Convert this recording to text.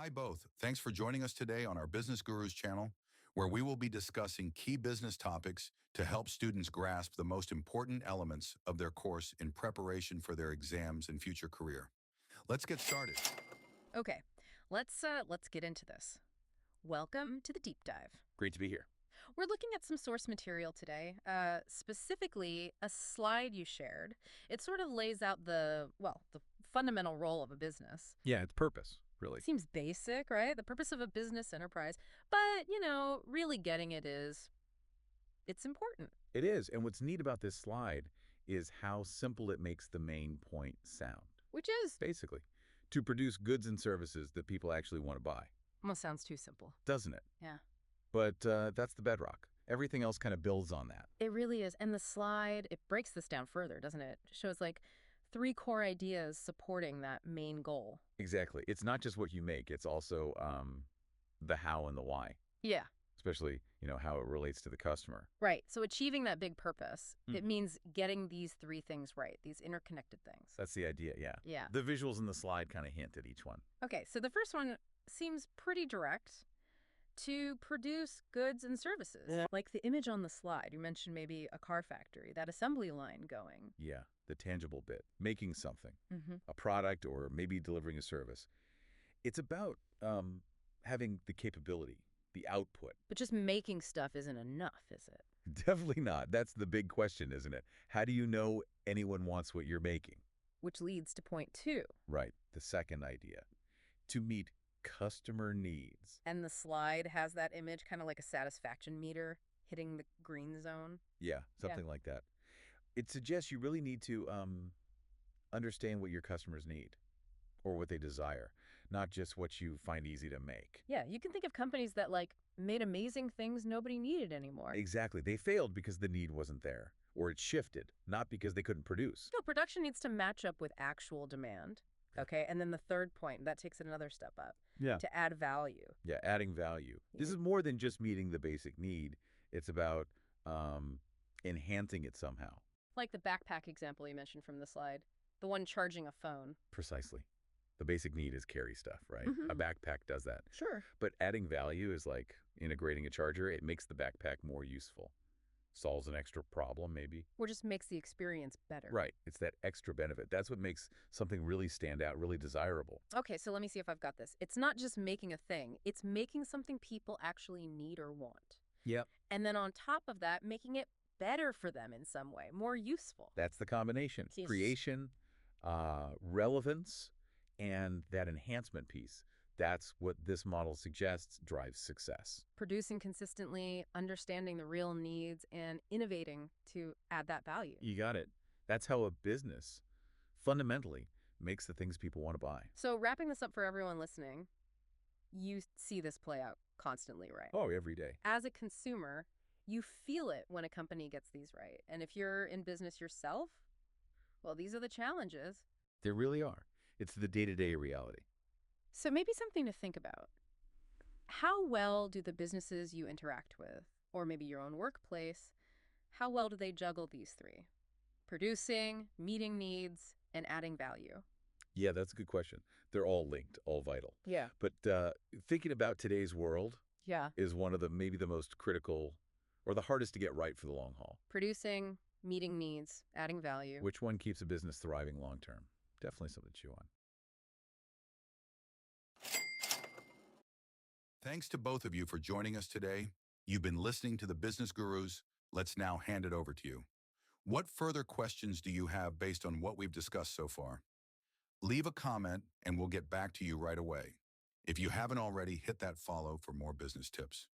Hi, both. Thanks for joining us today on our Business Gurus channel, where we will be discussing key business topics to help students grasp the most important elements of their course in preparation for their exams and future career. Let's get started. Okay, let's get into this. Welcome to the deep dive. Great to be here. We're looking at some source material today, specifically a slide you shared. It sort of lays out the fundamental role of a business. Yeah, it's purpose, really. Seems basic, right? The purpose of a business enterprise. But, really getting it is, it's important. It is. And what's neat about this slide is how simple it makes the main point sound. Which is, Basically, to produce goods and services that people actually want to buy. almost sounds too simple. Doesn't it? Yeah. But that's the bedrock. Everything else kind of builds on that. It really is. And the slide, it breaks this down further, doesn't it? It shows like three core ideas supporting that main goal. Exactly. It's not just what you make. It's also the how and the why, Yeah. especially, how it relates to the customer. Right. So achieving that big purpose, it means getting these three things right, these interconnected things. That's the idea, yeah. Yeah. The visuals in the slide kind of hint at each one. Okay, so the first one seems pretty direct. To produce goods and services. Yeah. Like the image on the slide, you mentioned maybe a car factory, that assembly line going. Yeah, the tangible bit, making something, Mm-hmm. a product or maybe delivering a service. It's about having the capability, the output. But just making stuff isn't enough, is it? Definitely not. That's the big question, isn't it? How do you know anyone wants what you're making? Which leads to point two. Right, the second idea. To meet customer needs. And the slide has that image, kind of like a satisfaction meter hitting the green zone. Yeah, something like that. It suggests you really need to understand what your customers need or what they desire, not just what you find easy to make. Yeah, you can think of companies that made amazing things nobody needed anymore. Exactly. They failed because the need wasn't there, or it shifted, not because they couldn't produce. No, production needs to match up with actual demand. Okay, and then the third point, that takes it another step up. Yeah. To add value. Yeah, adding value. This is more than just meeting the basic need. It's about enhancing it somehow. Like the backpack example you mentioned from the slide, the one charging a phone. Precisely. The basic need is carry stuff, right? Mhm. A backpack does that. Sure. But adding value is like integrating a charger. It makes the backpack more useful. Solves an extra problem, maybe. Or just makes the experience better. Right. It's that extra benefit. That's what makes something really stand out, really desirable. Okay, so let me see if I've got this. It's not just making a thing. It's making something people actually need or want. Yep. And then on top of that, making it better for them in some way, more useful. That's the combination. Yes. Creation, relevance, and that enhancement piece. That's what this model suggests drives success. Producing consistently, understanding the real needs, and innovating to add that value. You got it. That's how a business fundamentally makes the things people want to buy. So wrapping this up for everyone listening, you see this play out constantly, right? Oh, every day. As a consumer, you feel it when a company gets these right. And if you're in business yourself, well, these are the challenges. There really are. It's the day-to-day reality. So maybe something to think about. How well do the businesses you interact with, or maybe your own workplace, how well do they juggle these three? Producing, meeting needs, and adding value. Yeah, that's a good question. They're all linked, all vital. Yeah. But thinking about today's world Yeah. is one of maybe the most critical or the hardest to get right for the long haul. Producing, meeting needs, adding value. Which one keeps a business thriving long term? Definitely something to chew on. Thanks to both of you for joining us today. You've been listening to the Business Gurus. Let's now hand it over to you. What further questions do you have based on what we've discussed so far? Leave a comment and we'll get back to you right away. If you haven't already, hit that follow for more business tips.